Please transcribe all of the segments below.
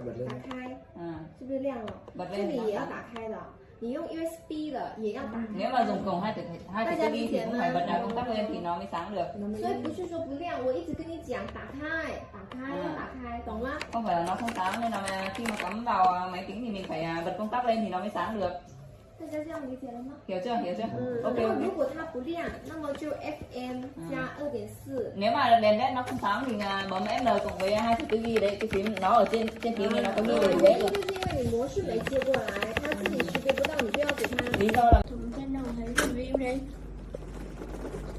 bật lên. 打开， À, 是不是亮了？ bật 这 lên 里 nó 也要 tắt. 打开的，你用 USB 的也要打开。 Nếu mà dùng cổng 2.4 thì cũng phải bật ra công tắc lên thì nó mới sáng được. 所以不是说不亮，我一直跟你讲打开，打开，要打开，懂吗？ Không phải là nó không sáng nên là khi mà cắm vào máy tính thì mình phải bật công tắc lên thì nó mới sáng được. 大家这样理解了吗？ Hiểu chưa? Hiểu chưa? 然 Ok 后 ok. 如果它不亮，那么就 FM 加2.4。 Nếu mà đèn led nó không sáng thì bấm F cộng với 2.4 ghi đấy, cái phím nó ở trên phím thì nó có ghi哦， để 原 dễ 因 rồi. 就是因为你模式没接过来，它自己识别不到，你就要给它。 Lý do là Thùng channel thấy review đi.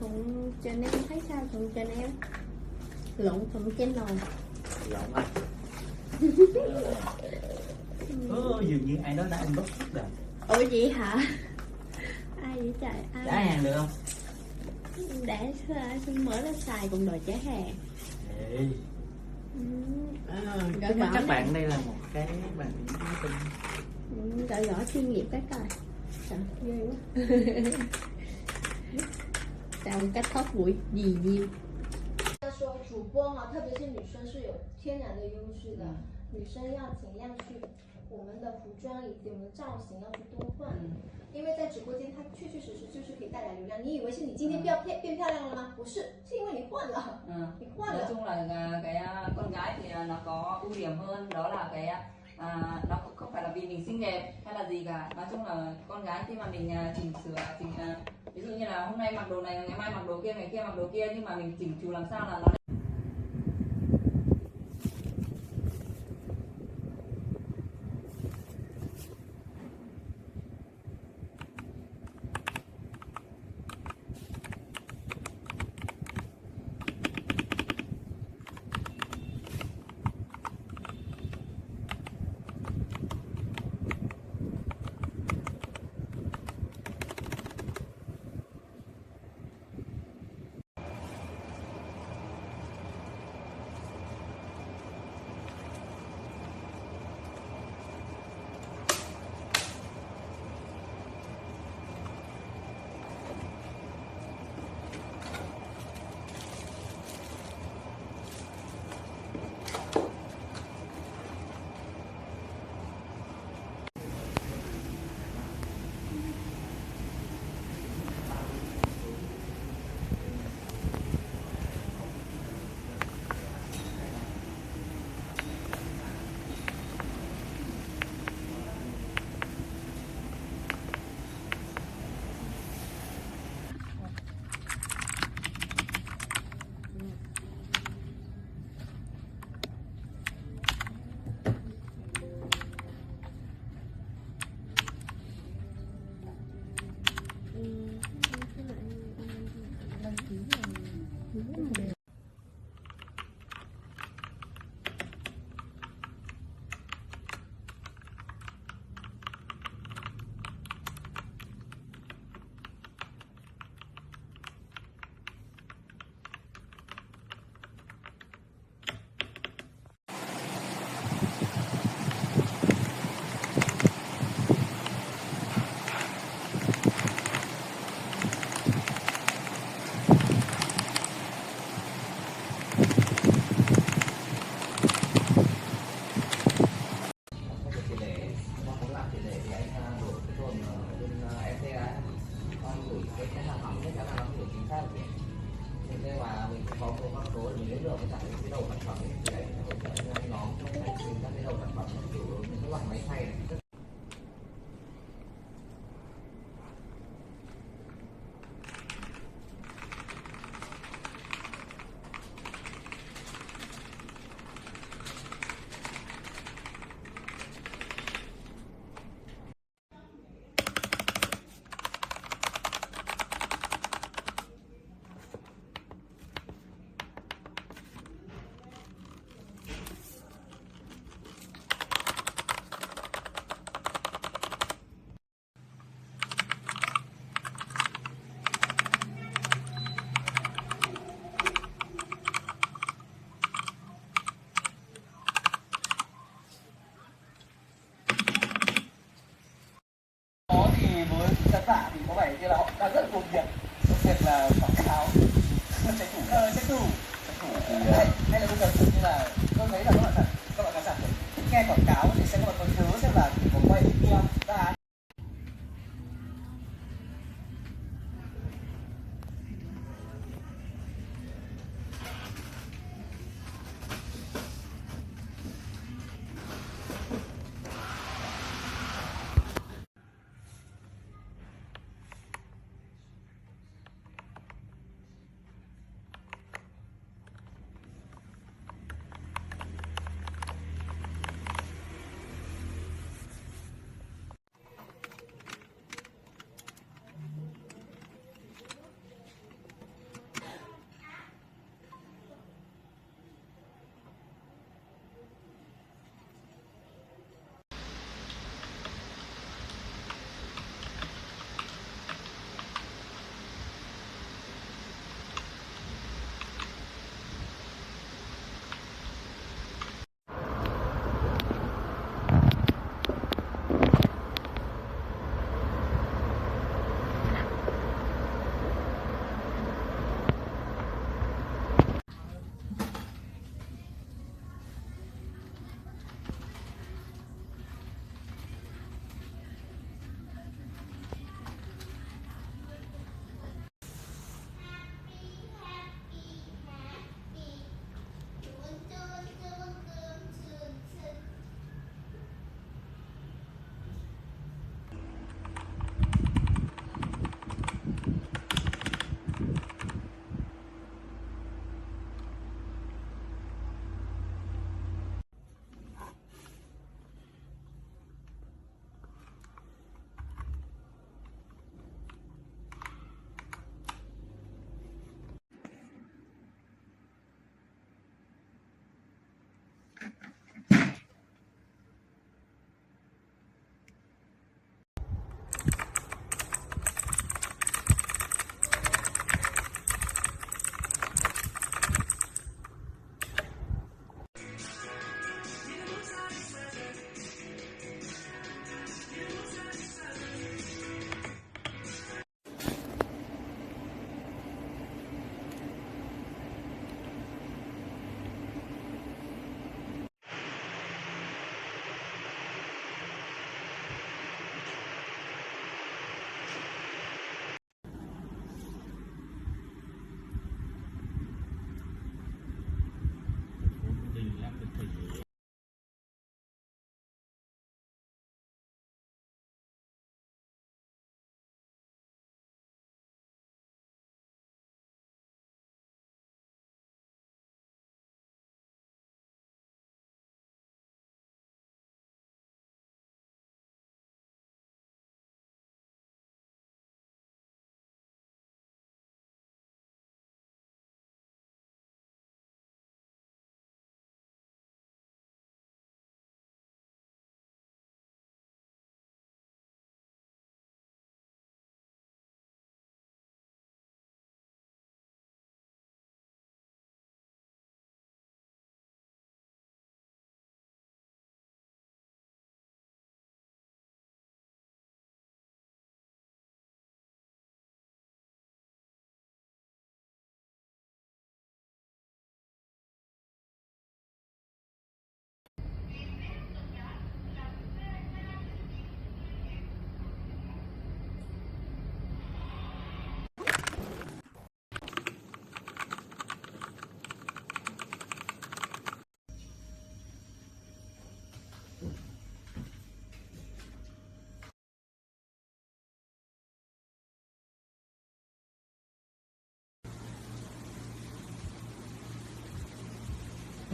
Thùng channel thấy sao thùng channel? Lộn thùng channel. Lộn à. Dường như ai đó đã unbox rồi. Ủa vậy hả? Ai vậy trời? Ai? Trả hàng được không? Để xin mở ra xài cùng đồ trả hàng. Ê. Gõ Trước mắt gõ các này. bạn đây là một cái bàn máy tính. Gõ gõ chuyên nghiệp cái coi. Trời, ghê quá. Sao cách thoát mũi gì nhiều. 要说主播哈，特别是女生是有天然的优势的，女生要尽量去我们的服装以及我们的造型要去多换，因为在直播间它确确实实就是可以带来流量。你以为是你今天变漂亮了吗？不是，是因为你换了，你换 nói 了。 chung là cái con gái thì nó có ưu điểm hơn, đó là cái nó không phải là vì mình xinh đẹp hay là gì cả. Nói chung là con gái khi mà mình chỉnh sửa ví dụ như là hôm nay mặc đồ này, ngày mai mặc đồ kia, ngày kia mặc đồ kia, nhưng mà mình chỉnh chu làm sao là nó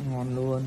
Ngon luôn.